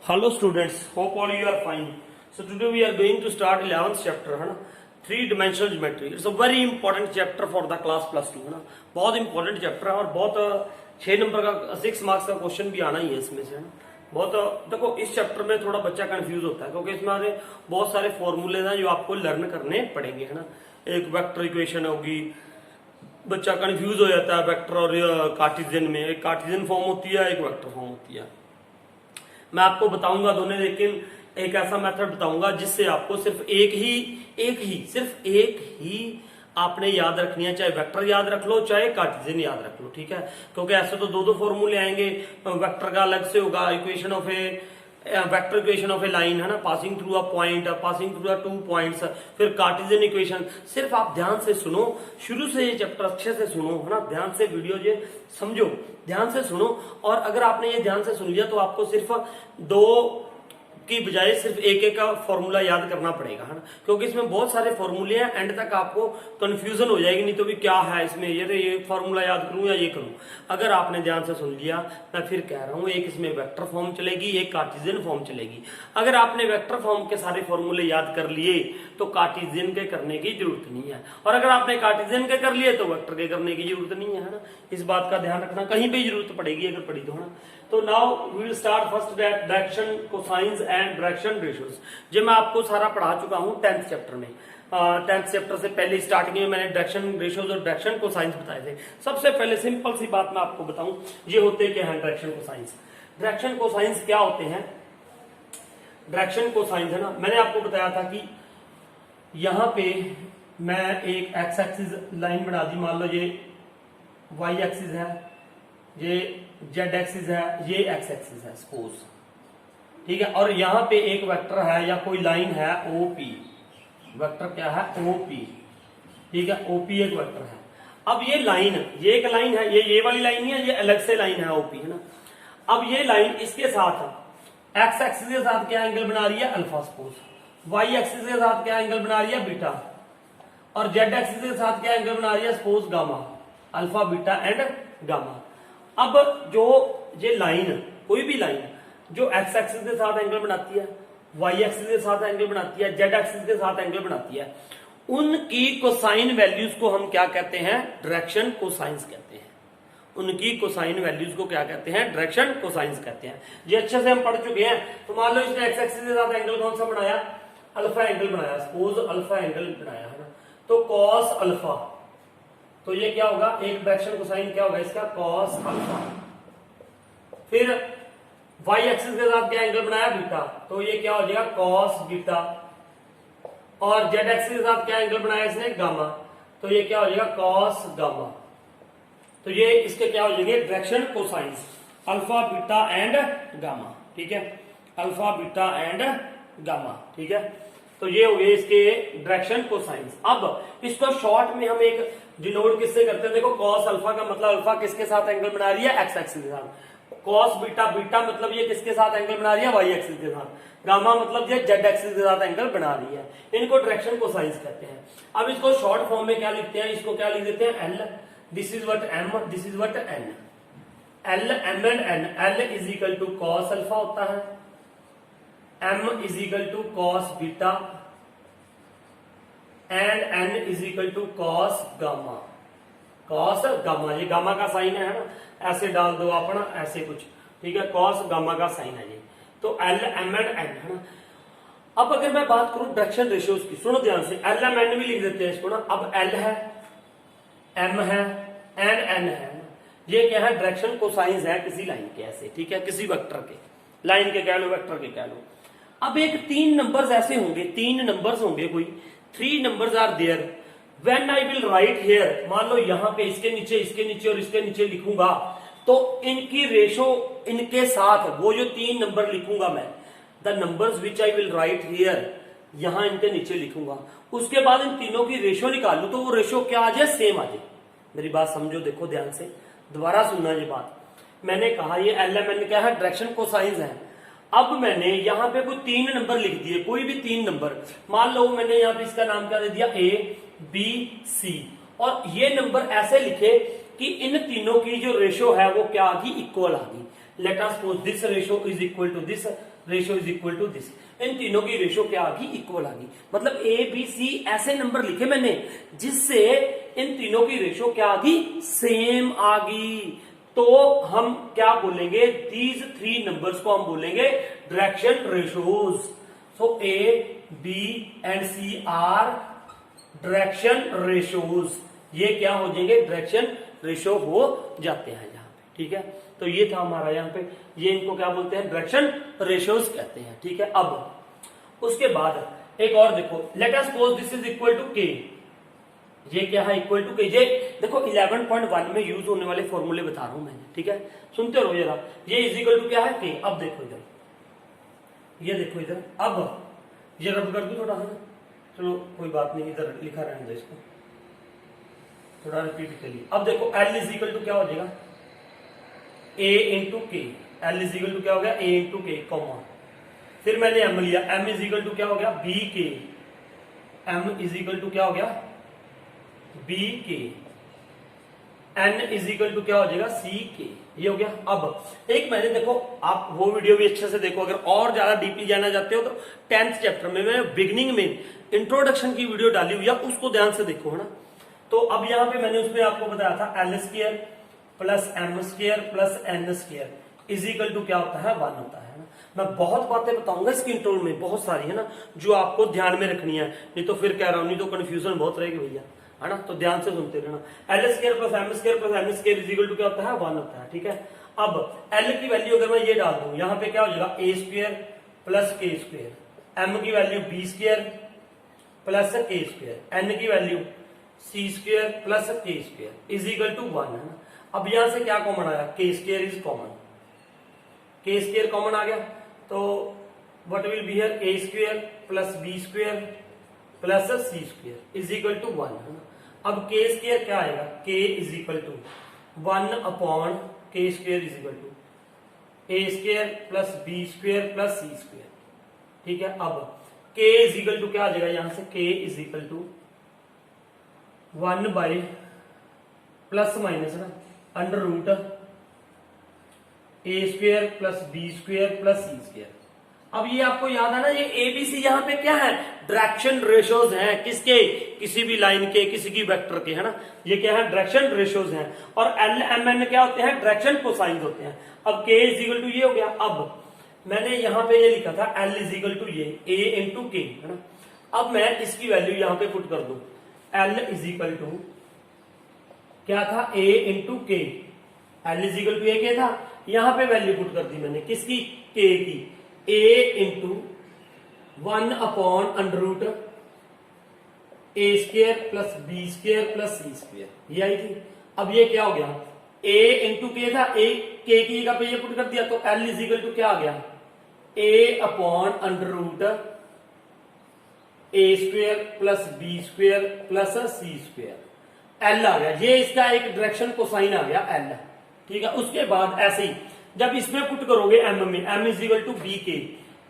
Hello students, hope all you are fine. So today we are going to start 11th chapter है ना, three dimensional geometry. It's a very important chapter for the class plus 2 है ना, बहुत important chapter है और बहुत 6 number का 6 marks का क्वेश्चन भी आना ही है इसमें से है ना. बहुत देखो इस चैप्टर में थोड़ा बच्चा कंफ्यूज होता है क्योंकि इसमें बहुत सारे फॉर्मूले हैं जो आपको लर्न करने पड़ेंगे है ना. एक वेक्टर इक्वेशन होगी, बच्चा कंफ्यूज हो जाता है वेक्टर और कार्टेशियन में. एक कार्टेशियन फॉर्म होती है, एक वेक्टर फॉर्म होती है. मैं आपको बताऊंगा दोनों, लेकिन एक ऐसा मेथड बताऊंगा जिससे आपको सिर्फ एक ही आपने याद रखनी है. चाहे वेक्टर याद रख लो, चाहे कार्टेशियन याद रख लो, ठीक है. क्योंकि ऐसे तो दो फॉर्मूले आएंगे. वेक्टर का अलग से होगा, equation of A vector equation of a line है ना, passing through a point, passing through a 2 points. फिर कार्टेशियन इक्वेशन. सिर्फ आप ध्यान से सुनो, शुरू से ये चैप्टर अच्छे से सुनो है ना, ध्यान से वीडियो ये समझो, ध्यान से सुनो. और अगर आपने ये ध्यान से सुन लिया तो आपको सिर्फ 2 की बजाय सिर्फ एक का फॉर्मूला याद करना पड़ेगा है ना, क्योंकि इसमें बहुत सारे फॉर्मूले हैं. एंड तक आपको कंफ्यूजन हो जाएगी, नहीं तो भी क्या है इसमें, ये फॉर्मूला याद करूं या ये करूं. अगर आपने ध्यान से सुन लिया, मैं फिर कह रहा हूं, एक इसमें वेक्टर फॉर्म चलेगी, एक कार्टेशियन फॉर्म चलेगी. अगर आपने वेक्टर फॉर्म के सारे फॉर्मूले याद कर लिए तो कार्टेशियन के करने की जरूरत नहीं है, और अगर आपने कार्टेशियन के कर लिए तो वेक्टर के करने की जरूरत नहीं है ना. इस बात का ध्यान रखना, कहीं पे जरूरत पड़ेगी अगर पड़ी तो है ना. तो now we will start first direction cosines and direction ratios. जो मैं आपको सारा पढ़ा चुका हूं 10th चैप्टर में. 10th चैप्टर से पहले स्टार्टिंग में मैंने डायरेक्शन रेशियोज और डायरेक्शन कोसाइंस बताए थे. सबसे पहले सिंपल सी बात मैं आपको बताऊं, ये होते क्या है डायरेक्शन कोसाइंस. डायरेक्शन कोसाइंस क्या होते हैं? डायरेक्शन कोसाइंस है ना, मैंने आपको बताया था कि यहां पे मैं एक एक्स एक्सिस लाइन बना दी. मान लो ये वाई एक्सिस है, ये जेड एक्सिस है, ये एक्स एक्सिस है सपोज, ठीक है. और यहां पे एक वेक्टर है या कोई लाइन है ओपी. वेक्टर क्या है? ओपी, ठीक है. ओपी एक वेक्टर है. अब ये लाइन, ये एक लाइन है, ये वाली लाइन है, ये अलग से लाइन है ओपी है ना. अब ये लाइन इसके साथ एक्स एक्सिस के साथ क्या एंगल बना रही है? Alpha suppose. वाई एक्सिस के साथ क्या एंगल बना रही है? बीटा. और जेड एक्सिस के साथ क्या एंगल बना रही है? Suppose gamma. Alpha, beta and gamma. अब जो ये लाइन, कोई भी लाइन जो एक्स एक्सिस के साथ एंगल बनाती है, वाई एक्सिस के साथ एंगल बनाती है, जेड एक्सिस के साथ एंगल बनाती है, उनकी कोसाइन वैल्यूज को हम क्या कहते हैं? डायरेक्शन कोसाइंस कहते हैं. उनकी कोसाइन वैल्यूज को क्या कहते हैं? डायरेक्शन कोसाइंस कहते हैं. ये अच्छे से हम पढ़ चुके हैं. तो मान लो इसने एक्स एक्सिस के साथ एंगल कौन सा बनाया? अल्फा एंगल बनाया. सपोज अल्फा एंगल बनाया है ना, तो कॉस अल्फा. तो ये क्या होगा? एक डायरेक्शन कोसाइन क्या होगा इसका? Cos alpha. फिर वाई एक्सिस के साथ क्या एंगल बनाया? बीटा. तो ये क्या हो जाएगा? Cos beta. और जेड एक्सिस के साथ क्या एंगल बनाया इसने? गामा. तो ये क्या हो जाएगा? Cos gamma. तो ये इसके क्या हो जाएंगे? Direction cosines. Alpha, beta and gamma, ठीक है. अल्फा, बीटा एंड गामा, ठीक है. तो ये हो गए इसके डायरेक्शन कोसाइंस. अब इसको शॉर्ट में हम एक डिनोट किससे करते हैं? देखो, कॉस अल्फा का मतलब अल्फा किसके साथ एंगल बना रही है? एक्स एक्सिस के साथ. कॉस बीटा, बीटा मतलब ये किसके साथ एंगल बना रही है? वाई एक्सिस के साथ. गामा मतलब ये जेड एक्सिस के साथ एंगल बना रही है. इनको डायरेक्शन कोसाइंस कहते हैं. अब इसको शॉर्ट फॉर्म में क्या लिखते हैं? इसको क्या लिख देते हैं? L. This is what M, this is what N. L, M and N. L is equal to cos alpha होता है, M is equal to cos beta and N is equal to cos gamma. Cos gamma, ये gamma का sign है ना, ऐसे डाल दो आप ना, ऐसे कुछ, ठीक है. कॉस गामा का साइन है ये. तो एल, एम एंड एन है ना. अब अगर मैं बात करूं डायरेक्शन रेशियोज की, सुनो ध्यान से. एल, एम, एन भी लिख देते हैं इसको ना. अब एल है, एम है एंड एन है. ये क्या है? डायरेक्शन कोसाइंस है किसी लाइन के, ऐसे, ठीक है. किसी वेक्टर के, लाइन के कह लो, वेक्टर के कह लो. अब एक 3 नंबर्स ऐसे होंगे, 3 नंबर्स होंगे कोई, 3 numbers are there. When I will write here, मान लो यहां पे इसके नीचे और इसके नीचे लिखूंगा, तो इनकी रेशो, इनके साथ वो जो 3 नंबर लिखूंगा मैं, the numbers which I will write here, यहां इनके नीचे लिखूंगा. उसके बाद इन तीनों की रेशो निकालू तो वो रेशो क्या आ जाए? सेम आ जाए. मेरी बात समझो, देखो ध्यान से, दोबारा सुनना ये बात. मैंने कहा ये एल, एम, एन क्या है? डायरेक्शन कोसाइंस है. अब मैंने यहां पे कोई 3 नंबर लिख दिए, कोई भी 3 नंबर. मान लो मैंने यहां पे इसका नाम क्या दे दिया? ए, बी, सी. और ये नंबर ऐसे लिखे कि इन तीनों की जो रेशो है वो क्या आ गई? इक्वल आ गई. Let us suppose this ratio is equal to this, ratio is equal to this. इन तीनों की रेशो क्या आ गई? इक्वल आ गई। मतलब ए बी सी ऐसे नंबर लिखे मैंने जिससे इन तीनों की रेशो क्या आ गई? सेम आ गई। तो हम क्या बोलेंगे? दीज थ्री नंबर्स को हम बोलेंगे direction ratios. So A B and C are direction ratios. ये क्या हो जाएंगे? डायरेक्शन रेशो हो जाते हैं यहाँ पे। ठीक है, तो ये था हमारा यहाँ पे, ये इनको क्या बोलते हैं? डायरेक्शन रेशोज कहते हैं। ठीक है, अब उसके बाद एक और देखो, let us suppose this is equal to K. ये क्या है? Equal to K. ये देखो 11.1 में यूज होने वाले फॉर्मूले बता रहा हूं मैंने। ठीक है, सुनते रहो जरा। ये इज इक्वल टू क्या है? के। अब देखो इधर, ये देखो इधर, अब ये रब कर दू थोड़ा सा, चलो कोई बात नहीं, इधर लिखा रहने दो इसको, थोड़ा रिपीट करिए। अब देखो एल इज इक्वल टू क्या हो जाएगा? ए इंटू के। एल इज इक्वल टू क्या हो गया? ए इंटू के, कॉमा, फिर मैंने एम लिया, एम इज इक्वल टू क्या हो गया? बी के। एम इज इक्वल टू क्या हो गया? बी के। एन इज इक्वल टू क्या हो जाएगा? सी के। ये हो गया। अब एक मैंने देखो, आप वो वीडियो भी अच्छे से देखो, अगर और ज्यादा डीपली जाना चाहते हो तो 10th चैप्टर में मैंने बिगिनिंग में इंट्रोडक्शन की वीडियो डाली हुई है, उसको ध्यान से देखो, है ना। तो अब यहां पे मैंने उसमें आपको बताया था L square plus M square plus N square is equal to क्या होता है? 1 होता है ना। मैं बहुत बातें बताऊंगा इसकी इंट्रो में, बहुत सारी, है ना, जो आपको ध्यान में रखनी है, नहीं तो फिर कह रहा हूं, नहीं तो कंफ्यूजन बहुत रहेगी भैया, है ना। तो ध्यान से सुनते रहना। L square plus M square plus N square is equal to क्या होता है? 1 होता है। ठीक है, अब एल की वैल्यू अगर मैं ये डाल दूं, यहां पे क्या हो जाएगा? ए स्क्वायर प्लस के स्क्वायर। एम की वैल्यू बी स्क्वायर प्लस के स्क्वायर। एन की वैल्यू सी स्क्वायर प्लस के स्क्वायर इज इक्वल टू 1, है ना। अब यहां से क्या कॉमन आया? K square is common, K square common आ गया, तो what will be here? A square plus B square plus C square is equal to 1, है ना। अब के स्क्वायर क्या आएगा? K is equal to 1 upon K square is equal to A square plus B square plus C square. ठीक है, अब के is equal to क्या आ जाएगा? यहां से K is equal to 1 by plus minus ना under root A square plus B square plus C square. अब ये आपको याद है ना, ये एबीसी यहाँ पे क्या है? डायरेक्शन रेशोज हैं। किसके? किसी भी लाइन के, किसी की वेक्टर के, है ना। ये क्या है? डायरेक्शन रेशोज हैं। और एल एम एन क्या होते हैं? डायरेक्शन कोसाइंस होते हैं। अब के इज इक्वल टू ये हो गया। अब मैंने यहाँ पे ये लिखा था एल इज इक्वल टू ये ए इंटू के, है ना। अब मैं इसकी वैल्यू यहाँ पे पुट कर दूं, एल इज इक्वल टू क्या था? ए इंटू के। एल इज इक्वल टू ए के था, यहां पे वैल्यू पुट कर दी मैंने किसकी? के की। A into 1 upon under root A square plus B square plus C square, ये आई थी। अब ये क्या हो गया? ए इंटू के था, ए के की जगह पे ये पुट कर दिया, तो एल इज इक्वल टू क्या आ गया? A upon under root A square plus B square plus C square. L आ गया, ये इसका एक डायरेक्शन कोसाइन आ गया एल। ठीक है, उसके बाद ऐसे ही जब इसमें पुट करोगे एम में, M is equal to B K,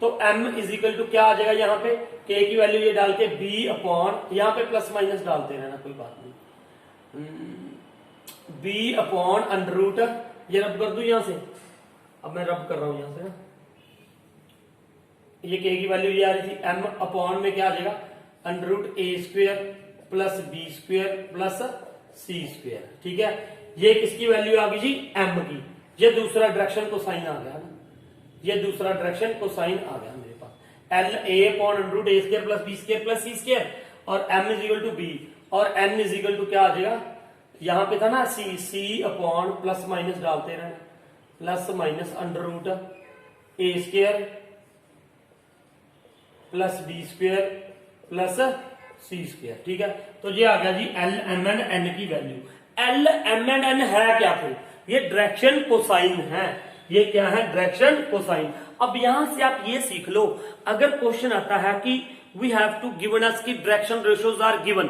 तो एम इज इक्वल टू क्या आ जाएगा? यहाँ पे के की वैल्यू ये डाल के बी अपॉन, यहाँ पे प्लस माइनस डालते रहना, कोई बात नहीं, बी अपॉन अंडर रूट, ये रब कर दू यहां से। अब मैं रब कर रहा हूं यहां से ना, ये के की वैल्यू ये आ रही थी, एम अपॉन में क्या आ जाएगा? Under root A square plus B square plus C square. ठीक है, ये किसकी वैल्यू आ गई जी? एम की। ये दूसरा डायरेक्शन को साइन आ गया ना, ये दूसरा डायरेक्शन को साइन आ गया मेरे पास। L A upon under root A square plus B square plus C square, और M is equal to B, और एन इज इक्वल टू क्या आ जाएगा? यहां पे था ना C, C upon plus minus डालते रहे, plus minus under root A square plus B square plus C square. ठीक है, तो ये आ गया जी एल एम एंड एन की value. L M and N है क्या? फिर ये डायरेक्शन कोसाइन है। ये क्या है? Direction cosine. अब यहां से आप ये सीख लो, अगर क्वेश्चन आता है कि we have to given us की direction ratios are given,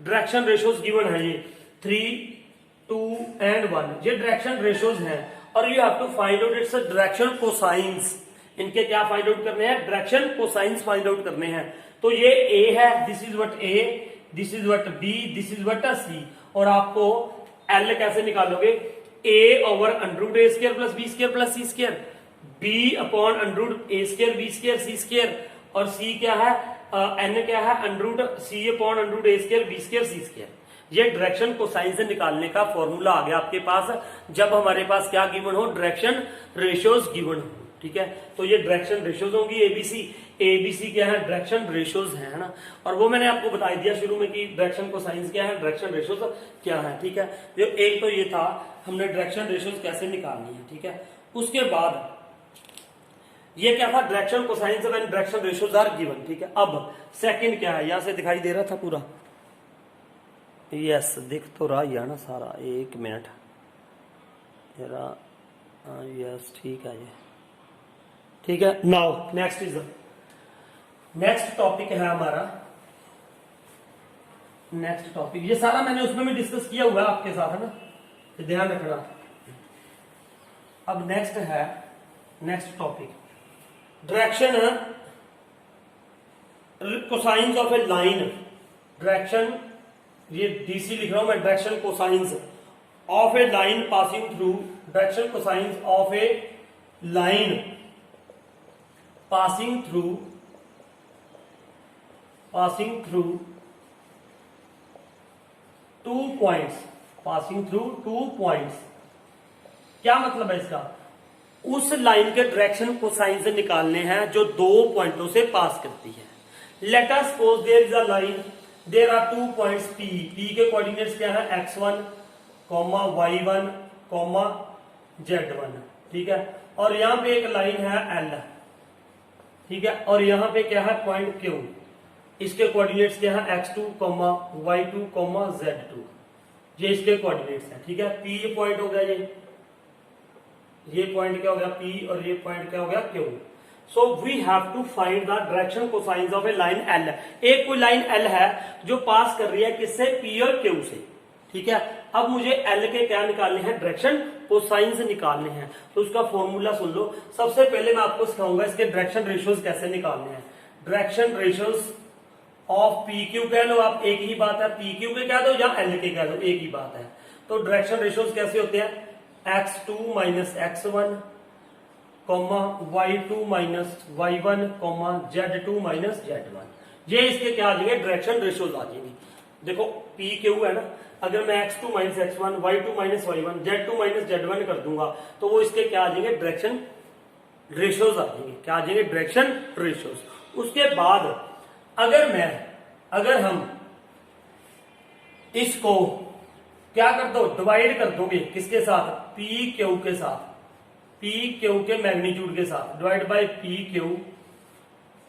direction ratios given है, ये 3, 2 एंड 1, ये डायरेक्शन रेशोज हैं, और you have to find out its direction cosines. इनके क्या फाइंड आउट करने हैं? डायरेक्शन कोसाइंस फाइंड आउट करने हैं। तो ये ए है, this is what A, this is what B, this is what C, और आपको एल कैसे निकालोगे? A over under A square plus B square plus C square, B upon under A square B square C square, और C क्या है N क्या है under C upon under A square B square C square. ये direction cosine से निकालने का formula आ गया आपके पास जब हमारे पास क्या गिवन हो, डायरेक्शन रेशियोज गिवन हो। ठीक है, तो ये डायरेक्शन रेशियोज होंगी एबीसी। एबीसी क्या है, डायरेक्शन रेशियोज है ना, और वो मैंने आपको बता दिया शुरू में कि डायरेक्शन कोसाइन क्या है, डायरेक्शन रेशियोज क्या है। ठीक है, जो एक तो ये था हमने डायरेक्शन रेशियोज कैसे निकालनी है। ठीक है, उसके बाद ये क्या था, डायरेक्शन कोसाइन से डायरेक्शन रेशियोज आर गिवन। ठीक है, अब सेकंड क्या है, यहां से दिखाई दे रहा था पूरा, यस दिख तो रहा है ना सारा, एक मिनट जरा, यस ठीक है ये, ठीक है। Now next is next topic है हमारा, नेक्स्ट टॉपिक ये सारा मैंने उसमें भी डिस्कस किया हुआ है आपके साथ, है ना, तो ध्यान रखना। अब नेक्स्ट है, next topic direction cosines of a line, direction ये डीसी लिख रहा हूं मैं, direction cosines of a line passing through, direction cosines of a line passing through two points, passing through two points. क्या मतलब है इसका, उस लाइन के डायरेक्शन कोसाइन से निकालने हैं जो दो पॉइंटों से पास करती है। Let us suppose there is a line, there are 2 points P, P के कोऑर्डिनेट्स क्या है x1, y1, z1। ठीक है, और यहां पे एक लाइन है L। ठीक है, और यहां पे क्या है पॉइंट Q, इसके कोऑर्डिनेट्स क्या है x2, y2, z2, ये इसके कोऑर्डिनेट्स हैं। ठीक है, P ये पॉइंट हो गया, ये पॉइंट क्या हो गया P, और ये पॉइंट क्या हो गया Q। So we have to find the direction cosines of a line L। एक कोई लाइन L है जो पास कर रही है किससे, P और Q से। ठीक है, अब मुझे L के क्या निकालने हैं, डायरेक्शन कोसाइंस निकालने हैं। तो उसका फॉर्मूला सुन लो। सबसे पहले मैं आपको सिखाऊंगा इसके डायरेक्शन रेशियोज कैसे निकालने हैं। डायरेक्शन रेशियोज ऑफ PQ कह लो आप, एक ही बात है, PQ के कह दो या L के कह दो, एक ही बात है। तो डायरेक्शन रेशियोज कैसे होते हैं, x2 minus x1, y2 minus y1, z2 minus z1। ये इसके क्या आ जाएंगे, डायरेक्शन रेशियोज आ जाएंगे। देखो PQ है ना, अगर मैं x2 minus x1, y2 minus y1, z2 minus z1 कर दूंगा तो वो इसके क्या आ जाएंगे, डायरेक्शन रेशियोज आ जाएंगे। क्या आ जाएंगे, डायरेक्शन रेशियोज। उसके बाद अगर हम इसको क्या कर दो, डिवाइड कर दोगे किसके साथ, PQ के साथ, PQ के मैग्नीट्यूड के साथ, डिवाइड बाय PQ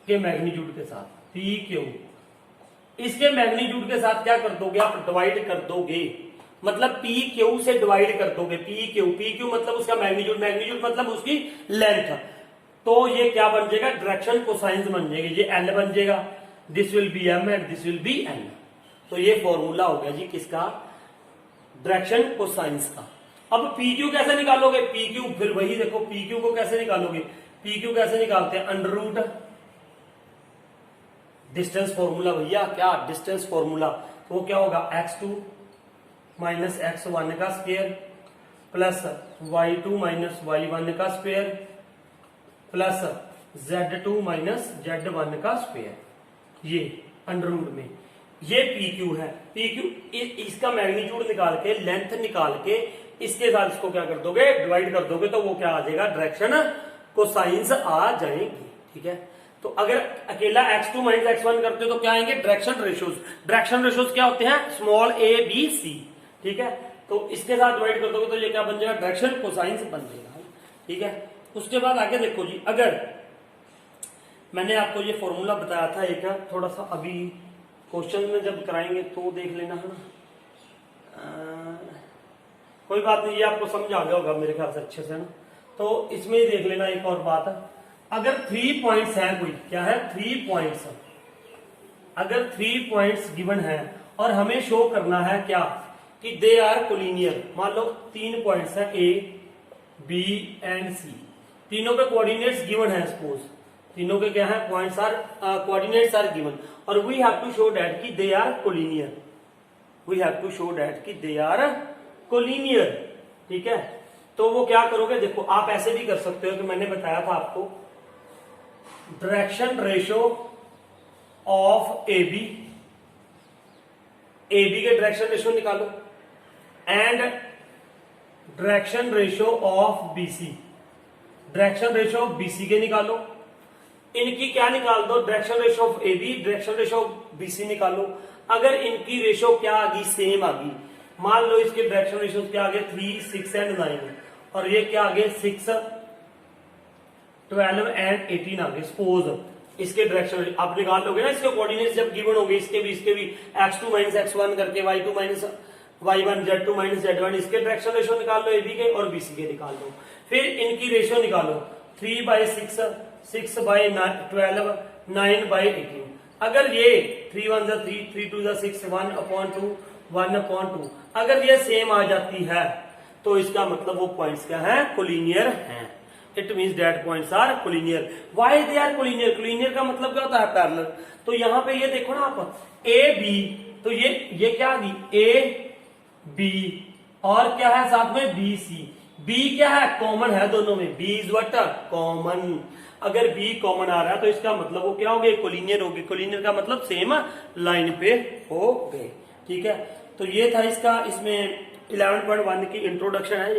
के मैग्नीट्यूड के साथ, PQ इसके मैग्नीट्यूड के साथ क्या कर दोगे आप, डिवाइड कर दोगे, मतलब PQ से डिवाइड कर दोगे। PQ मतलब उसका मैग्नीट्यूड, मैग्नीट्यूड मतलब उसकी लेंथ। तो ये क्या बन जाएगा, डायरेक्शन कोसाइंस बन जाएगी, ये L बन जाएगा, this will be M and this will be N। तो ये फॉर्मूला हो गया जी किसका, डायरेक्शन कोसाइंस का। अब PQ कैसे निकालोगे, PQ फिर वही देखो, PQ को कैसे निकालोगे, PQ कैसे निकालते हैं, अंडर रूट डिस्टेंस फॉर्मूला भैया, क्या डिस्टेंस फॉर्मूला। तो वो क्या होगा, x2 माइनस x1 का square plus y2 minus y1 का square plus z2 minus z1 का स्क्वायर, ये अंडर रूट में, ये PQ है। PQ इसका मैग्नीट्यूड निकाल के, लेंथ निकाल के इसके साथ इसको क्या कर दोगे, डिवाइड कर दोगे, तो वो क्या आ जाएगा, डायरेक्शन कोसाइंस आ जाएगी। ठीक है, तो अगर अकेला x2 माइनस x1 करते हो तो क्या आएंगे, डायरेक्शन रेशियोज। डायरेक्शन रेशियोज क्या होते हैं, स्मॉल a b c। ठीक है, तो इसके साथ डिवाइड कर दोगे तो ये क्या बन जाएगा, डायरेक्शन कोसाइंस बन जाएगा। ठीक है, उसके बाद आगे देखो जी, अगर मैंने आपको ये फॉर्मूला बताया था एक, थोड़ा सा अभी क्वेश्चन में जब कराएंगे तो देख लेना, है ना, कोई बात नहीं, ये आपको समझ आ गया होगा मेरे ख्याल से अच्छे से ना। तो इसमें ही देख लेना एक और बात, अगर 3 पॉइंट्स हैं, कोई क्या है 3 पॉइंट्स, अगर 3 पॉइंट्स गिवन है और हमें शो करना है क्या, कि दे आर कोलिनियर। मान लो 3 पॉइंट्स हैं A, B एंड C, तीनों के कोऑर्डिनेट्स गिवन है, सपोज तीनों के क्या है, points are coordinates are given, और we have to show that कि they are collinear, we have to show that कि दे आर कोलिनियर। ठीक है। तो वो क्या करोगे, देखो आप ऐसे भी कर सकते हो कि मैंने बताया था आपको, direction ratio of A B के डायरेक्शन रेशो निकालो and direction ratio of BC, direction ratio of BC के निकालो। इनकी क्या निकाल दो, direction ratio of A B, direction ratio of BC निकालो। अगर इनकी रेशो क्या आ गई, सेम आ गई, मान लो इसके डायरेक्शन रेशो क्या आ गए 3, 6 एंड 9 और ये क्या आ गए 6, 12 एंड 18 आ गए। सपोज इसके डायरेक्शन आप निकाल लोगे ना, इसके कोऑर्डिनेट्स जब गिवन हो गए, इसके भी x2 माइनस x1 करके y2 minus y1 z2 minus z1, इसके डायरेक्शन रेशो निकाल लो ab के और bc के निकाल लो। फिर इनकी रेशो निकालो 3/6, 6/12, 9/18। अगर ये 3 1 3, 3 2 6, 1/2, 1/2 अगर ये सेम आ जाती है तो इसका मतलब वो पॉइंट्स क्या है, कोलिनियर हैं। It means that points are collinear. Why they are collinear, collinear का मतलब क्या होता है, पैरेलल। तो यहां पे ये देखो ना आप ए बी, तो ये क्या आ गई ए बी और क्या है साथ में बी सी। बी क्या है, कॉमन है दोनों में, बी इज व्हाट कॉमन। अगर बी कॉमन आ रहा है तो इसका मतलब वो क्या हो गए, कोलिनियर हो गए। कोलिनियर का मतलब सेम लाइन पे हो गए, ठीक है। तो ये था इसका, इसमें 11.1 की इंट्रोडक्शन है।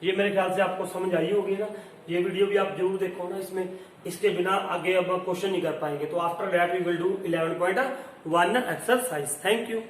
ये मेरे ख्याल से आपको समझ आई होगी ना। ये वीडियो भी आप जरूर देखो ना, इसमें इसके बिना आगे अब क्वेश्चन नहीं कर पाएंगे। तो after that we will do 11.1 exercise. Thank you.